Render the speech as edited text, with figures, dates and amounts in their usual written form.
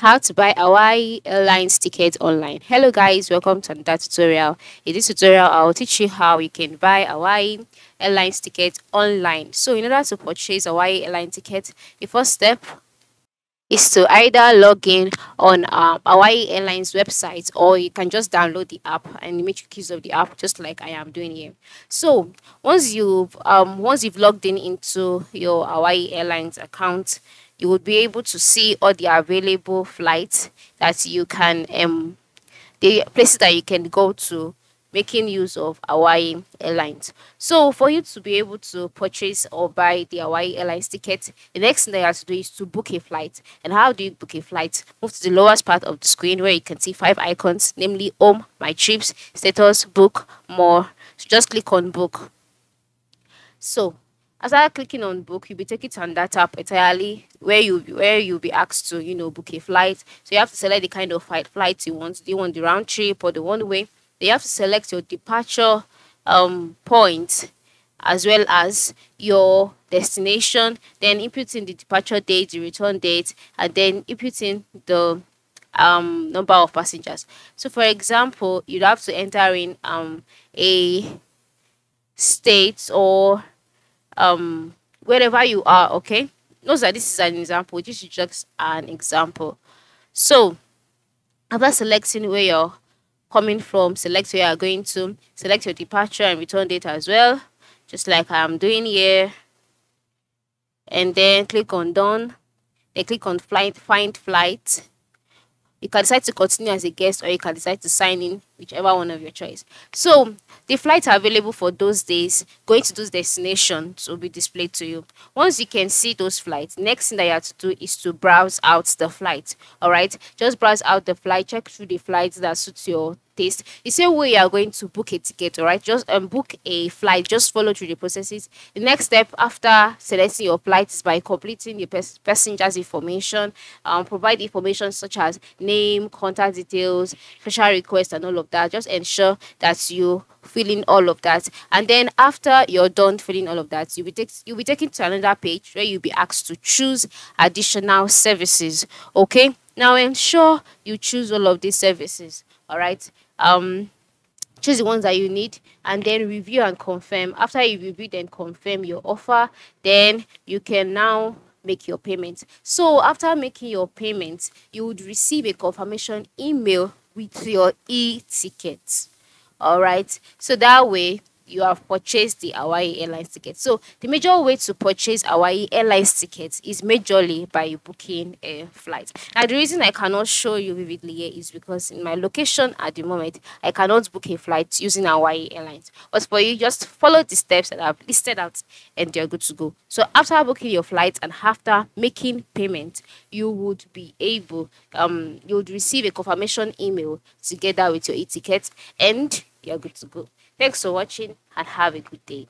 How to buy Hawaii Airlines ticket online. Hello guys, welcome to another tutorial. In this tutorial, I'll teach you how you can buy Hawaii Airlines ticket online. So in order to purchase Hawaii Airline ticket, the first step is to either log in on Hawaii Airlines website, or you can just download the app and make use of the app just like I am doing here. So once you've logged in into your Hawaii Airlines account, you would be able to see all the available flights that you can the places that you can go to making use of Hawaii Airlines. So for you to be able to purchase or buy the Hawaii Airlines ticket, the next thing that you have to do is to book a flight. And how do you book a flight? Move to the lowest part of the screen where you can see 5 icons, namely home, my trips, status, book, more. So just click on book. So after clicking on book, you'll be taken to that app entirely where you'll be asked to book a flight. So you have to select the kind of flight you want. Do you want the round trip or the one way? You have to select your departure point as well as your destination, then input in the departure date, the return date, and then input in the number of passengers. So for example, you'd have to enter in a state or wherever you are. Okay, note that this is an example. This is just an example. So after selecting where you're coming from, select where you are going to, select your departure and return date as well, just like I'm doing here, and then click on done. Then click on find flight. You can decide to continue as a guest, or you can decide to sign in, whichever one of your choice. So the flights are available for those days going to those destinations will be displayed to you. Once you can see those flights, next thing that you have to do is to browse out the flight. All right, just browse out the flight, check through the flights that suits your taste. The same way you are going to book a ticket. All right, just book a flight, just follow through the processes. The next step after selecting your flight is by completing the passenger's information. Provide information such as name, contact details, special request, and all of that. Just ensure that you fill in all of that, and then after you're done filling all of that, you'll be taken to another page where you'll be asked to choose additional services. Okay, now ensure you choose all of these services. All right, choose the ones that you need, and then review and confirm. After you review and confirm your offer, then you can now make your payment. So after making your payment, you would receive a confirmation email with your e-ticket. All right, so that way you have purchased the Hawaii Airlines ticket. So the major way to purchase Hawaii Airlines tickets is majorly by booking a flight. Now the reason I cannot show you vividly here is because in my location at the moment I cannot book a flight using Hawaii Airlines. But for you, just follow the steps that I've listed out and you're good to go. So after booking your flight and after making payment, you would be able you would receive a confirmation email together with your e-ticket, and you're good to go. Thanks for watching and have a good day.